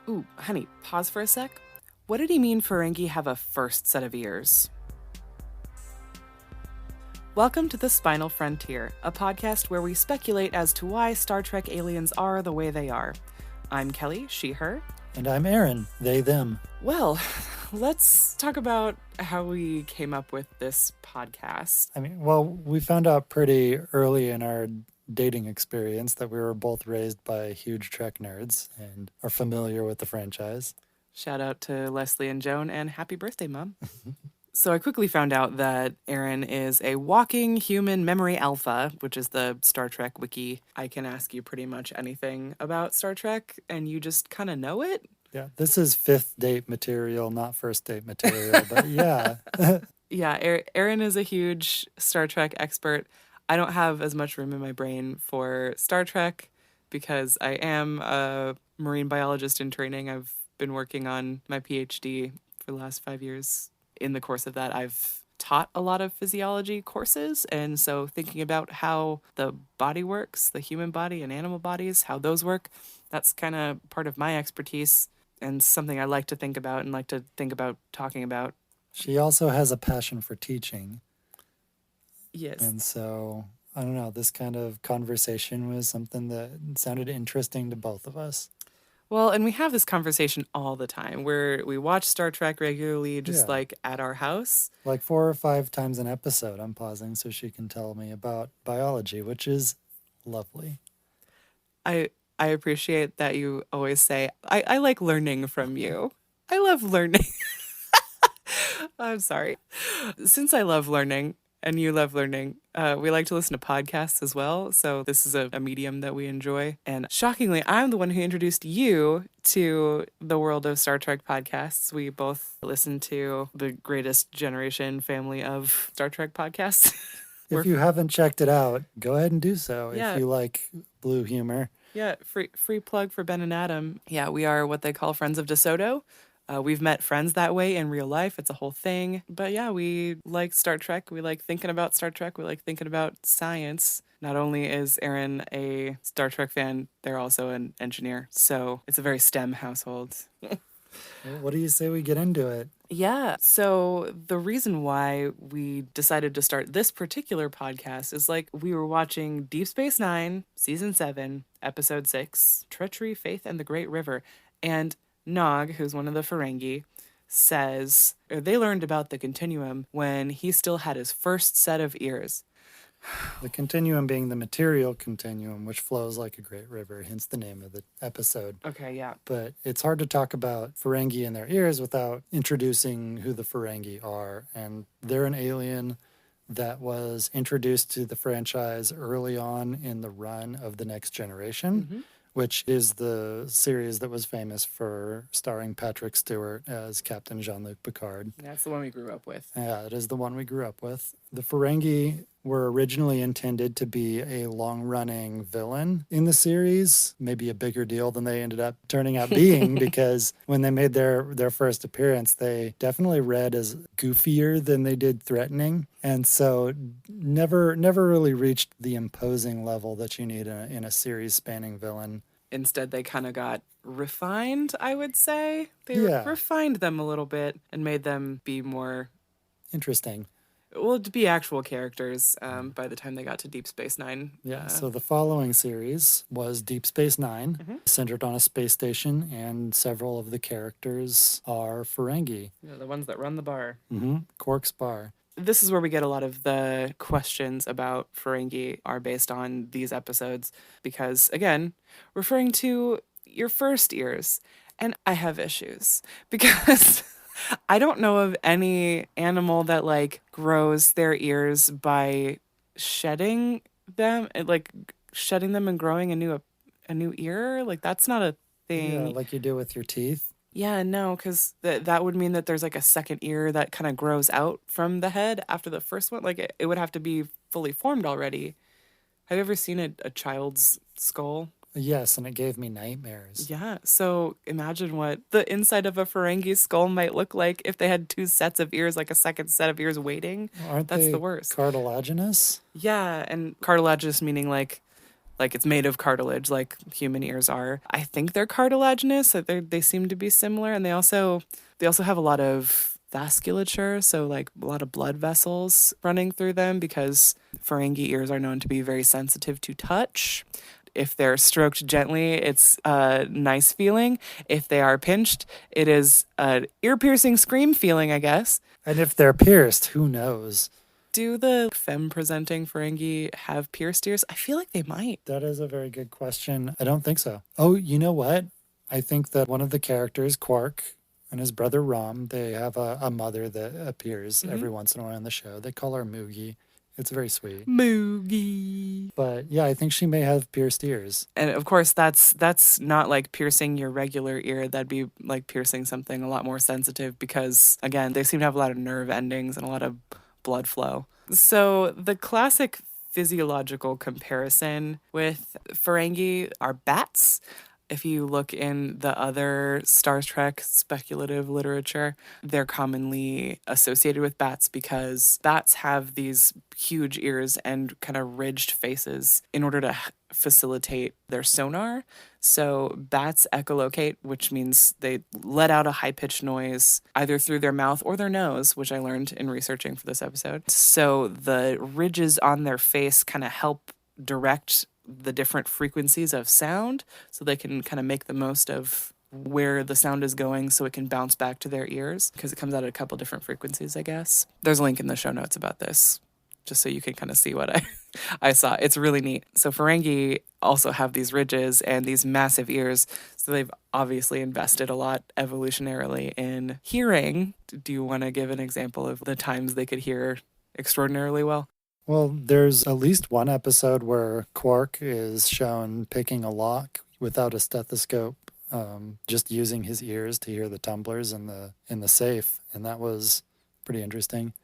Ooh, honey, pause for a sec. What did he mean Ferengi have a first set of ears? Welcome to The Spinal Frontier, a podcast where we speculate as to why Star Trek aliens are the way they are. I'm Kelly, she, her. And I'm Aaron, they, them. Well, let's talk about how we came up with this podcast. We found out pretty early in our dating experience that we were both raised by huge Trek nerds and are familiar with the franchise. Shout out to Leslie and Joan, and happy birthday, Mom. So I quickly found out that Aaron is a walking human memory alpha, which is the Star Trek wiki. I can ask you pretty much anything about Star Trek, and you just kind of know it. Yeah, this is fifth date material, not first date material, but yeah. Yeah, Aaron is a huge Star Trek expert. I don't have as much room in my brain for Star Trek because I am a marine biologist in training. I've been working on my PhD for the last 5 years. In the course of that, I've taught a lot of physiology courses. And so thinking about how the body works, the human body and animal bodies, how those work, that's kind of part of my expertise and something I like to think about and like to think about talking about. She also has a passion for teaching. Yes. And so, I don't know, this kind of conversation was something that sounded interesting to both of us. Well, and we have this conversation all the time where we watch Star Trek regularly, just like at our house. Like 4 or 5 times an episode, I'm pausing so she can tell me about biology, which is lovely. I appreciate that you always say, I like learning from you. I love learning. I'm sorry. Since I love learning and you love learning, we like to listen to podcasts as well. So this is a medium that we enjoy. And shockingly, I'm the one who introduced you to the world of Star Trek podcasts. We both listen to the Greatest Generation family of Star Trek podcasts. If you haven't checked it out, go ahead and do so Yeah. if you like blue humor. Yeah, free plug for Ben and Adam. Yeah, we are what they call Friends of DeSoto. We've met friends that way in real life. It's a whole thing. But yeah, we like Star Trek. We like thinking about Star Trek. We like thinking about science. Not only is Aaron a Star Trek fan, they're also an engineer. So it's a very STEM household. Well, what do you say we get into it? Yeah. So the reason why we decided to start this particular podcast is like we were watching Deep Space Nine, Season 7, Episode 6, Treachery, Faith, and the Great River. And Nog, who's one of the Ferengi, says they learned about the continuum when he still had his first set of ears. The continuum being the material continuum, which flows like a great river, hence the name of the episode. Okay, yeah. But it's hard to talk about Ferengi and their ears without introducing who the Ferengi are. And they're an alien that was introduced to the franchise early on in the run of The Next Generation, which is the series that was famous for starring Patrick Stewart as Captain Jean-Luc Picard. That's the one we grew up with. Yeah, it is the one we grew up with. The Ferengi were originally intended to be a long-running villain in the series, maybe a bigger deal than they ended up turning out being, because when they made their first appearance, they definitely read as goofier than they did threatening, and so never really reached the imposing level that you need in a series-spanning villain. Instead, they kind of got refined, I would say. They refined them a little bit and made them be more interesting. Well, to be actual characters by the time they got to Deep Space Nine. Yeah, so the following series was Deep Space Nine, centered on a space station, and several of the characters are Ferengi. Yeah, the ones that run the bar. Quark's bar. This is where we get a lot of the questions about Ferengi are based on these episodes because, again, referring to your first ears. And I have issues because I don't know of any animal that, like, grows their ears by shedding them, like, shedding them and growing a new ear. Like, that's not a thing. Yeah, like you do with your teeth. Yeah, no, because that would mean that there's like a second ear that kind of grows out from the head after the first one. Like it would have to be fully formed already. Have you ever seen a child's skull? Yes, and it gave me nightmares. Yeah, so imagine what the inside of a Ferengi skull might look like if they had 2 sets of ears, like a second set of ears waiting. Aren't That's they the worst. cartilaginous? Yeah, and cartilaginous meaning like like it's made of cartilage like human ears are. I think they're cartilaginous, so they seem to be similar, and they also have a lot of vasculature, so like a lot of blood vessels running through them because Ferengi ears are known to be very sensitive to touch. If they're stroked gently, it's a nice feeling. If they are pinched, it is an ear piercing scream feeling, I guess. And if they're pierced, who knows? Do the femme presenting Ferengi have pierced ears? I feel like they might. That is a very good question. I don't think so. Oh, you know what? I think that one of the characters, Quark, and his brother Rom, they have a mother that appears every once in a while in the show. They call her Moogie. It's very sweet. Moogie. But yeah, I think she may have pierced ears. And of course, that's not like piercing your regular ear. That'd be like piercing something a lot more sensitive because, again, they seem to have a lot of nerve endings and a lot of blood flow. So the classic physiological comparison with Ferengi are bats. If you look in the other Star Trek speculative literature, they're commonly associated with bats because bats have these huge ears and kind of ridged faces in order to facilitate their sonar. So bats echolocate, which means they let out a high pitched noise either through their mouth or their nose, which I learned in researching for this episode. So the ridges on their face kind of help direct the different frequencies of sound so they can kind of make the most of where the sound is going so it can bounce back to their ears because it comes out at a couple different frequencies, I guess. There's a link in the show notes about this just so you can kind of see what I saw. It's really neat. So Ferengi also have these ridges and these massive ears. So they've obviously invested a lot evolutionarily in hearing. Do you want to give an example of the times they could hear extraordinarily well? Well, there's at least one episode where Quark is shown picking a lock without a stethoscope, just using his ears to hear the tumblers in the safe, and that was pretty interesting.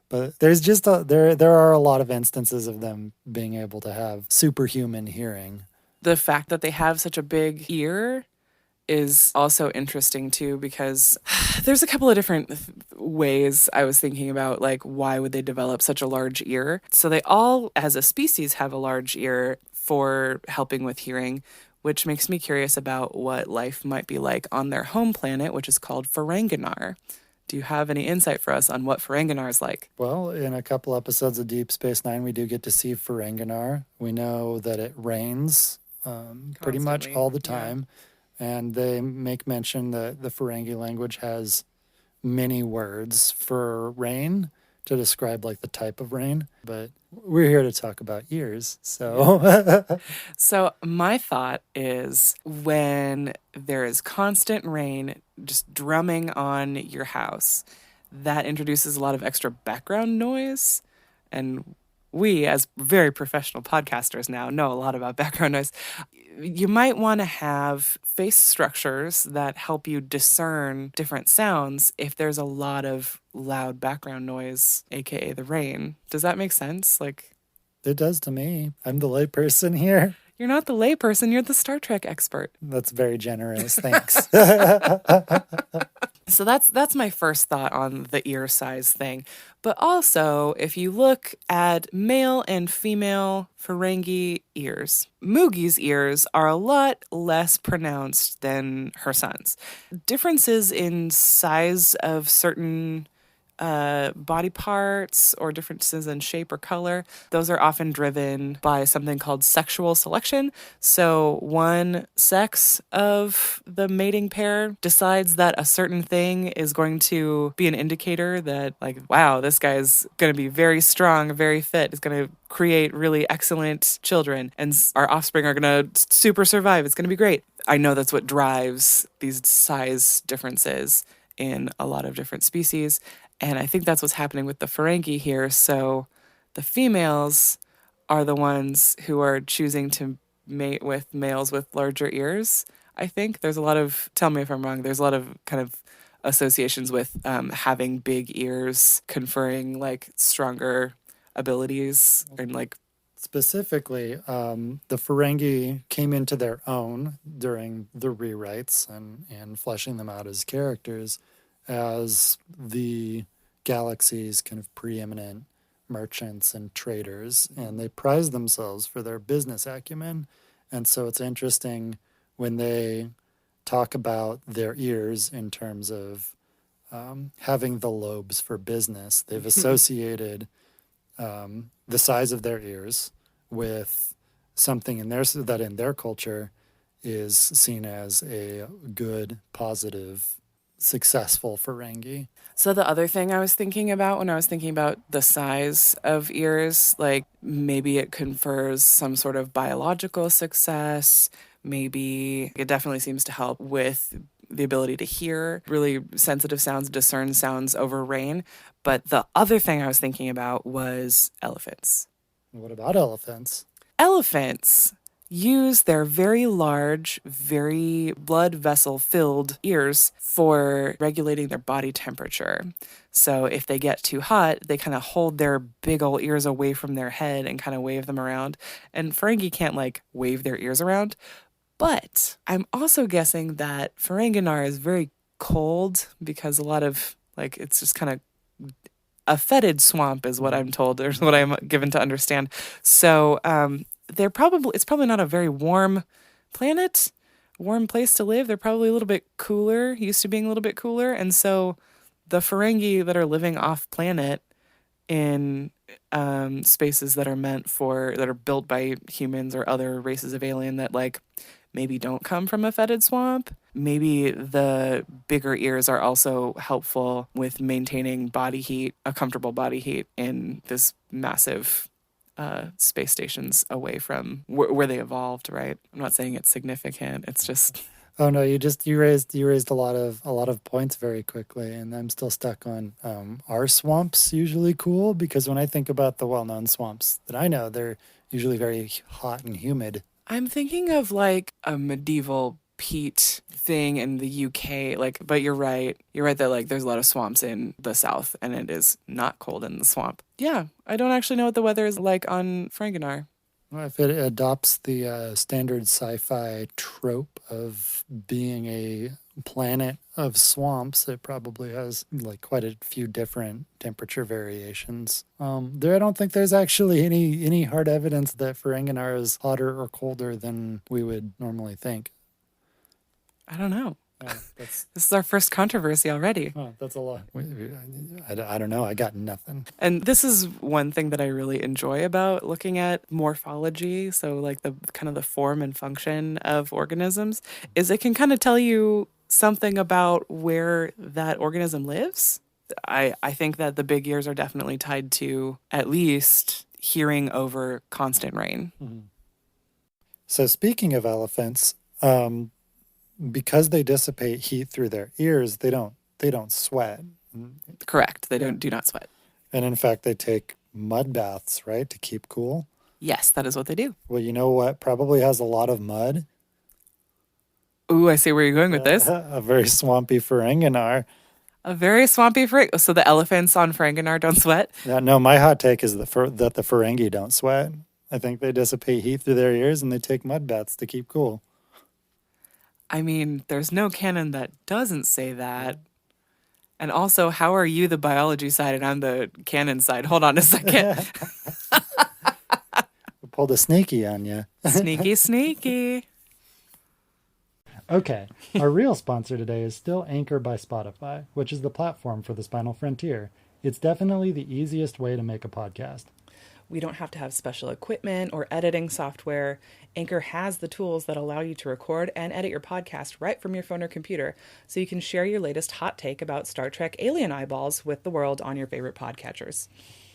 But there's just there are a lot of instances of them being able to have superhuman hearing. The fact that they have such a big ear is also interesting too because there's a couple of different ways I was thinking about like why would they develop such a large ear. So they all as a species have a large ear for helping with hearing, which makes me curious about what life might be like on their home planet, which is called Ferenginar. Do you have any insight for us on what Ferenginar is like? Well, in a couple episodes of Deep Space Nine, we do get to see Ferenginar. We know that it rains pretty much Constantly, all the yeah. time. And they make mention that the Ferengi language has many words for rain to describe like the type of rain. But we're here to talk about ears. So So, my thought is when there is constant rain just drumming on your house, that introduces a lot of extra background noise. And we, as very professional podcasters now, know a lot about background noise. You might want to have face structures that help you discern different sounds if there's a lot of loud background noise, aka the rain. Does that make sense? Like, it does to me. I'm the layperson here. you're not the layperson, you're the Star Trek expert. That's very generous. Thanks. So that's my first thought on the ear size thing. But also, if you look at male and female Ferengi ears, Moogie's ears are a lot less pronounced than her son's. Differences in size of certain body parts or differences in shape or color, those are often driven by something called sexual selection. So one sex of the mating pair decides that a certain thing is going to be an indicator that, like, wow, this guy's going to be very strong, very fit, is going to create really excellent children, and our offspring are going to super survive. It's going to be great. I know that's what drives these size differences in a lot of different species. And I think that's what's happening with the Ferengi here. So the females are the ones who are choosing to mate with males with larger ears. I think there's a lot of, tell me if I'm wrong, there's a lot of kind of associations with having big ears, conferring like stronger abilities and like. Specifically, the Ferengi came into their own during the rewrites and fleshing them out as characters as the galaxy's kind of preeminent merchants and traders, and they prize themselves for their business acumen. And so it's interesting when they talk about their ears in terms of having the lobes for business. They've associated the size of their ears with something in their that in their culture is seen as a good, positive, successful Ferengi. So the other thing I was thinking about when I was thinking about the size of ears, like maybe it confers some sort of biological success. Maybe it definitely seems to help with the ability to hear really sensitive sounds, discern sounds over rain. But the other thing I was thinking about was elephants. What about elephants? Elephants use their very large, very blood vessel filled ears for regulating their body temperature. So if they get too hot, they kind of hold their big old ears away from their head and kind of wave them around. And Ferengi can't like wave their ears around. But I'm also guessing that Ferenginar is very cold because a lot of like it's just kind of a fetid swamp is what I'm told, or what I'm given to understand. So it's probably not a very warm planet, warm place to live. They're probably a little bit cooler, used to being a little bit cooler, and so the Ferengi that are living off planet in spaces that are that are built by humans or other races of alien that like maybe don't come from a fetid swamp. Maybe the bigger ears are also helpful with maintaining body heat, a comfortable body heat in this massive space stations away from where they evolved. Right? I'm not saying it's significant. It's just Oh no, you raised a lot of points very quickly, and I'm still stuck on are swamps usually cool? Because when I think about the well-known swamps that I know, they're usually very hot and humid. I'm thinking of like a medieval peat thing in the UK. Like, but you're right. You're right that like there's a lot of swamps in the south, and it is not cold in the swamp. Yeah, I don't actually know what the weather is like on Frankenar. Well, if it adopts the standard sci-fi trope of being a planet of swamps, it probably has like quite a few different temperature variations. I don't think there's actually any hard evidence that Ferenginar is hotter or colder than we would normally think. I don't know. That's This is our first controversy already. that's a lot. I don't know. I got nothing. And this is one thing that I really enjoy about looking at morphology. So, like the kind of the form and function of organisms, is it can kind of tell you something about where that organism lives. I think that the big ears are definitely tied to at least hearing over constant rain. Mm-hmm. So, speaking of elephants, because they dissipate heat through their ears, they don't sweat. Correct. They do not sweat. And in fact, they take mud baths, right, to keep cool. Yes, that is what they do. Well, you know what probably has a lot of mud? Ooh, I see where you're going with this. A very swampy Ferenginar. A very swampy Ferengi. So the elephants on Ferenginar don't sweat? No, my hot take is that the Ferengi don't sweat. I think they dissipate heat through their ears and they take mud baths to keep cool. I mean, there's no canon that doesn't say that. And also, how are you the biology side and I'm the canon side? Hold on a second. Pulled a sneaky on you. Sneaky, sneaky. Okay, our real sponsor today is still Anchor by Spotify, which is the platform for the Spinal Frontier. It's definitely the easiest way to make a podcast. We don't have to have special equipment or editing software. Anchor has the tools that allow you to record and edit your podcast right from your phone or computer, so you can share your latest hot take about Star Trek Alien Eyeballs with the world on your favorite podcatchers.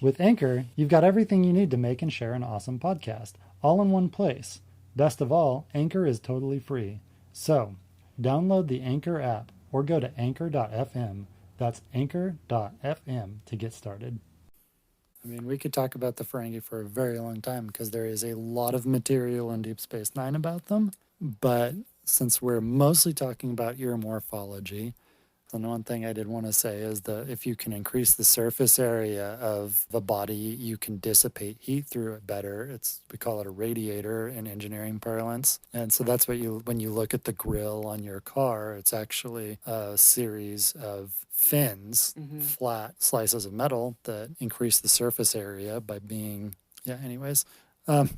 With Anchor, you've got everything you need to make and share an awesome podcast, all in one place. Best of all, Anchor is totally free. So, download the Anchor app or go to anchor.fm. That's anchor.fm to get started. I mean, we could talk about the Ferengi for a very long time because there is a lot of material in Deep Space Nine about them. But since we're mostly talking about ear morphology, And one thing I did want to say is that if you can increase the surface area of the body, you can dissipate heat through it better. We call it a radiator in engineering parlance. And so that's when you look at the grill on your car, it's actually a series of fins, flat slices of metal that increase the surface area by being, yeah, anyways. Um,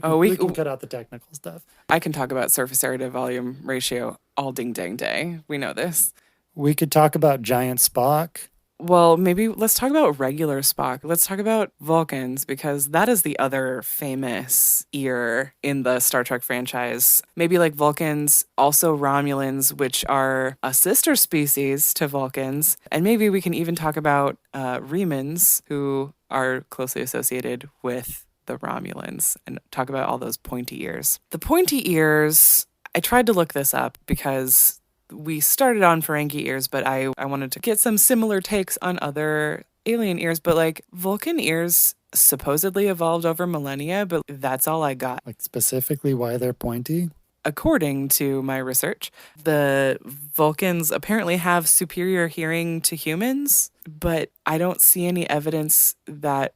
Oh, we can cut out the technical stuff. I can talk about surface area to volume ratio all ding dang day. We know this. We could talk about giant Spock. Well, maybe let's talk about regular Spock. Let's talk about Vulcans because that is the other famous ear in the Star Trek franchise. Maybe like Vulcans, also Romulans, which are a sister species to Vulcans. And maybe we can even talk about Remans, who are closely associated with the Romulans, and talk about all those pointy ears. The pointy ears, I tried to look this up because we started on Ferengi ears, but I wanted to get some similar takes on other alien ears. But like Vulcan ears supposedly evolved over millennia, but that's all I got. Like specifically why they're pointy? According to my research, the Vulcans apparently have superior hearing to humans, but I don't see any evidence that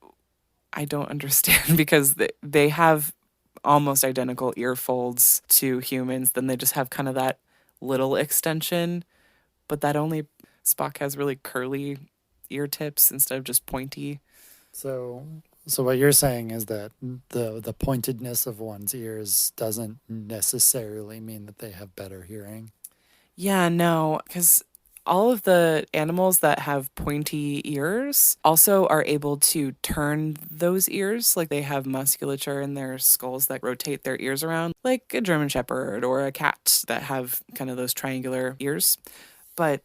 I don't understand because they have almost identical ear folds to humans. Then they just have kind of that little extension, but that only Spock has really curly ear tips instead of just pointy. So what you're saying is that the pointedness of one's ears doesn't necessarily mean that they have better hearing. Yeah, no, because all of the animals that have pointy ears also are able to turn those ears. Like they have musculature in their skulls that rotate their ears around, like a German Shepherd or a cat that have kind of those triangular ears. But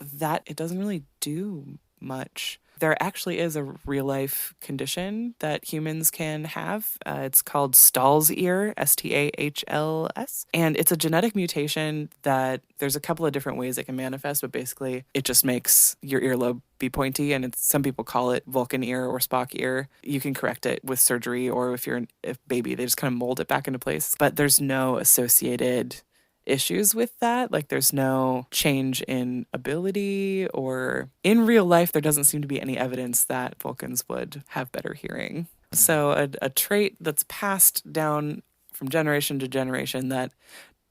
that it doesn't really do much. There actually is a real life condition that humans can have. It's called Stahl's ear, Stahls. And it's a genetic mutation that there's a couple of different ways it can manifest, but basically it just makes your earlobe be pointy. And some people call it Vulcan ear or Spock ear. You can correct it with surgery, or if you're a baby, they just kind of mold it back into place. But there's no associated issues with that. Like there's no change in ability, or in real life, there doesn't seem to be any evidence that Vulcans would have better hearing. So a trait that's passed down from generation to generation that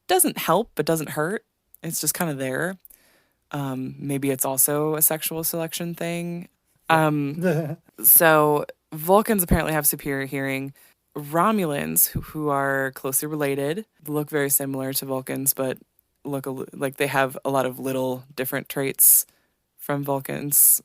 doesn't help but doesn't hurt. It's just kind of there. Maybe it's also a sexual selection thing. So Vulcans apparently have superior hearing. Romulans, who are closely related, look very similar to Vulcans, but look like they have a lot of little different traits from Vulcans,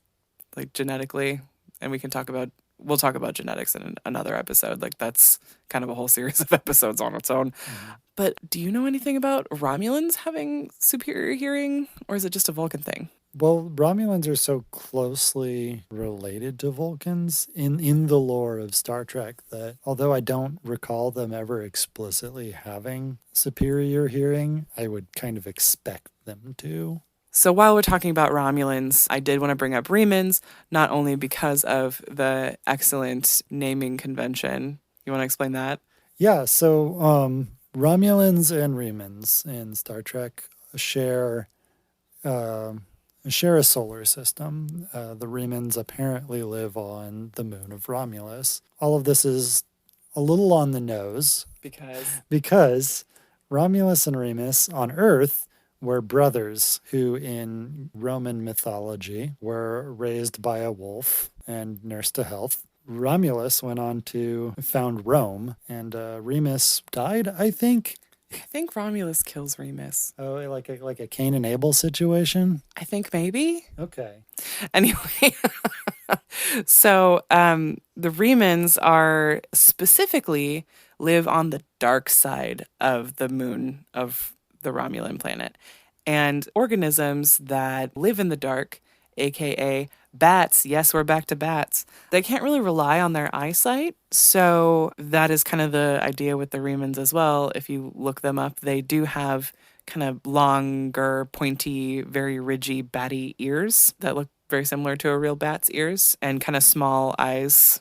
like genetically. And we'll talk about genetics in another episode. Like that's kind of a whole series of episodes on its own. Mm-hmm. But do you know anything about Romulans having superior hearing, or is it just a Vulcan thing? Well, Romulans are so closely related to Vulcans in the lore of Star Trek that although I don't recall them ever explicitly having superior hearing, I would kind of expect them to. So while we're talking about Romulans, I did want to bring up Remans, not only because of the excellent naming convention. You want to explain that? Yeah, so Romulans and Remans in Star Trek share a solar system. The Remans apparently live on the moon of Romulus. All of this is a little on the nose. Because Romulus and Remus on Earth were brothers who in Roman mythology were raised by a wolf and nursed to health. Romulus went on to found Rome, and Remus died, I think. I think Romulus kills Remus. Oh, like a Cain and Abel situation? I think maybe. Okay. Anyway, so the Remans are specifically live on the dark side of the moon of the Romulan planet. And organisms that live in the dark, aka bats, yes, we're back to bats, they can't really rely on their eyesight. So that is kind of the idea with the Remans as well. If you look them up, they do have kind of longer, pointy, very ridgy, batty ears that look very similar to a real bat's ears, and kind of small eyes,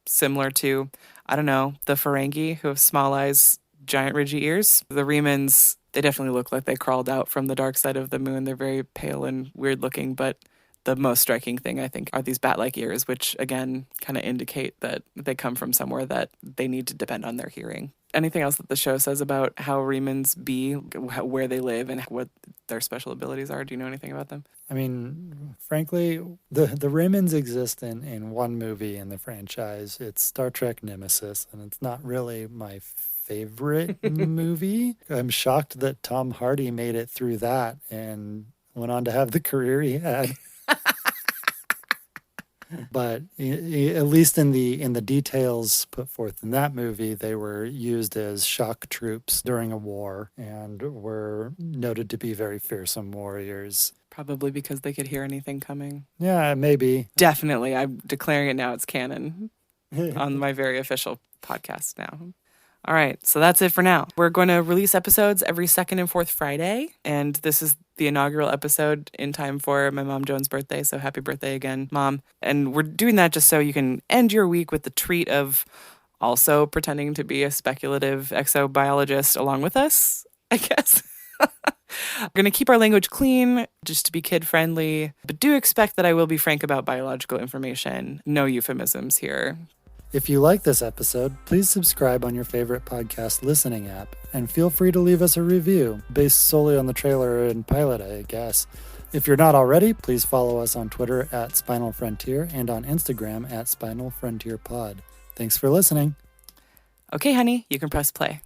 similar to, I don't know, the Ferengi, who have small eyes, giant ridgy ears. The Remans They definitely look like they crawled out from the dark side of the moon. They're very pale and weird looking, but the most striking thing, I think, are these bat-like ears, which, again, kind of indicate that they come from somewhere that they need to depend on their hearing. Anything else that the show says about how Remans be, where they live, and what their special abilities are? Do you know anything about them? I mean, frankly, the Remans exist in one movie in the franchise. It's Star Trek Nemesis, and it's not really my favorite movie. I'm shocked that Tom Hardy made it through that and went on to have the career he had. But at least in the details put forth in that movie, they were used as shock troops during a war and were noted to be very fearsome warriors. Probably because they could hear anything coming. Yeah, maybe. Definitely. I'm declaring it now. It's canon on my very official podcast now. All right, so that's it for now. We're going to release episodes every second and fourth Friday, and this is the inaugural episode in time for my mom Joan's birthday, so happy birthday again, Mom. And we're doing that just so you can end your week with the treat of also pretending to be a speculative exobiologist along with us, I guess. We're going to keep our language clean, just to be kid-friendly, but do expect that I will be frank about biological information. No euphemisms here. If you like this episode, please subscribe on your favorite podcast listening app, and feel free to leave us a review, based solely on the trailer and pilot, I guess. If you're not already, please follow us on Twitter at Spinal Frontier and on Instagram at Spinal Frontier Pod. Thanks for listening. Okay, honey, you can press play.